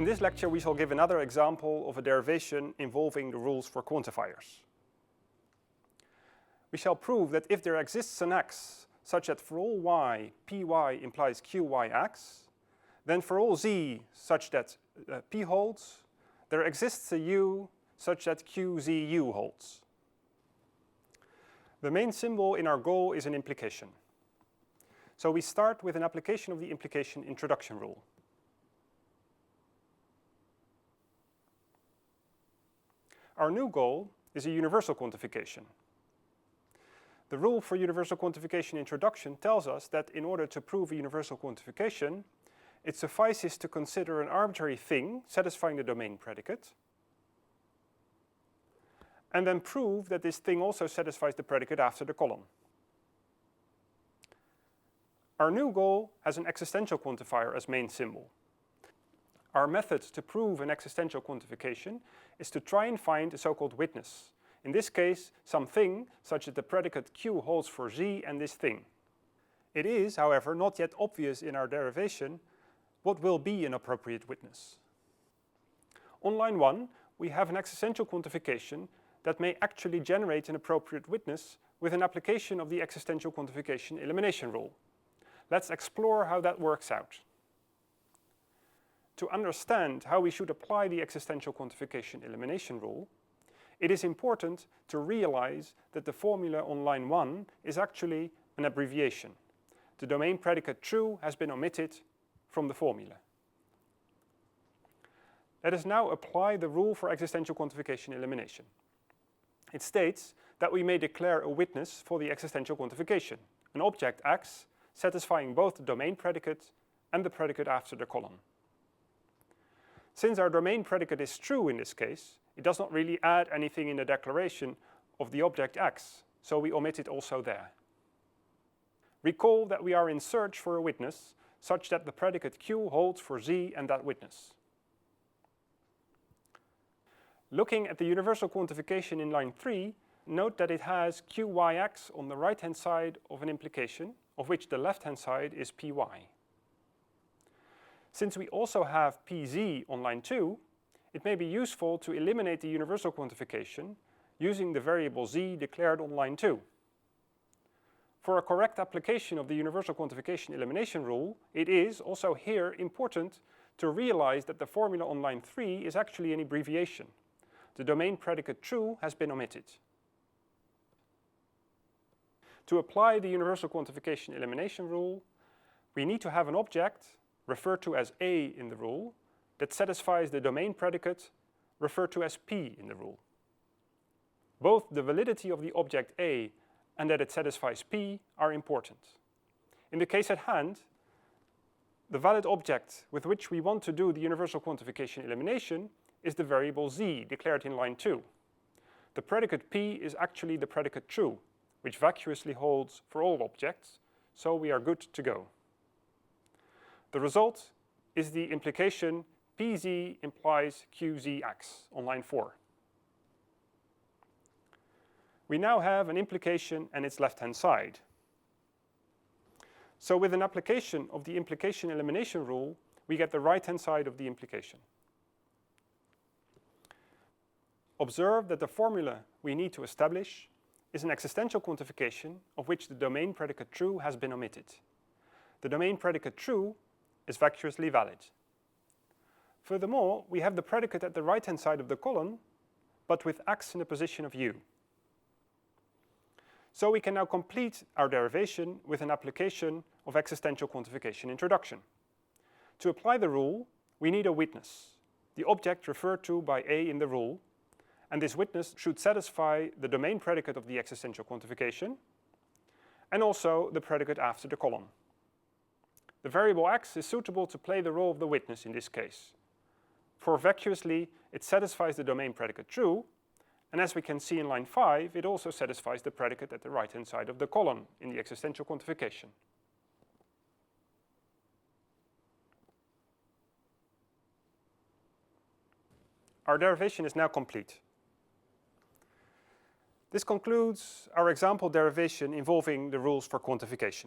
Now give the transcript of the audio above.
this lecture we shall give another example of a derivation involving the rules for quantifiers. We shall prove that if there exists an x such that for all y, py implies qyx, then for all z such that p holds, there exists a u such that qzu holds. The main symbol in our goal is an implication. So we start with an application of the implication introduction rule. Our new goal is a universal quantification. The rule for universal quantification introduction tells us that in order to prove a universal quantification, it suffices to consider an arbitrary thing satisfying the domain predicate, and then prove that this thing also satisfies the predicate after the column. Our new goal has an existential quantifier as main symbol. Our method to prove an existential quantification is to try and find a so-called witness. In this case, something such that the predicate q holds for z and this thing. It is, however, not yet obvious in our derivation what will be an appropriate witness. On line 1, we have an existential quantification that may actually generate an appropriate witness with an application of the existential quantification elimination rule. Let's explore how that works out. To understand how we should apply the existential quantification elimination rule, it is important to realize that the formula on line 1 is actually an abbreviation. The domain predicate true has been omitted from the formula. Let us now apply the rule for existential quantification elimination. It states that we may declare a witness for the existential quantification, an object x satisfying both the domain predicate and the predicate after the column. Since our domain predicate is true in this case, it does not really add anything in the declaration of the object x, so we omit it also there. Recall that we are in search for a witness such that the predicate q holds for z and that witness. Looking at the universal quantification in line 3, note that it has qyx on the right-hand side of an implication, of which the left-hand side is py. Since we also have pz on line 2, it may be useful to eliminate the universal quantification using the variable z declared on line 2. For a correct application of the universal quantification elimination rule, it is also here important to realize that the formula on line 3 is actually an abbreviation. The domain predicate true has been omitted. To apply the universal quantification elimination rule, we need to have an object, referred to as A in the rule, that satisfies the domain predicate, referred to as P in the rule. Both the validity of the object A and that it satisfies P are important. In the case at hand, the valid object with which we want to do the universal quantification elimination is the variable z declared in line 2. The predicate P is actually the predicate true, which vacuously holds for all objects, so we are good to go. The result is the implication pz implies qzx on line 4. We now have an implication and its left-hand side. So with an application of the implication elimination rule, we get the right-hand side of the implication. Observe that the formula we need to establish is an existential quantification of which the domain predicate true has been omitted. The domain predicate true is vacuously valid. Furthermore, we have the predicate at the right-hand side of the column, but with x in the position of u. So we can now complete our derivation with an application of existential quantification introduction. To apply the rule, we need a witness, the object referred to by A in the rule, and this witness should satisfy the domain predicate of the existential quantification and also the predicate after the column. The variable x is suitable to play the role of the witness in this case. For vacuously, it satisfies the domain predicate true, and as we can see in line 5, it also satisfies the predicate at the right-hand side of the column in the existential quantification. Our derivation is now complete. This concludes our example derivation involving the rules for quantification.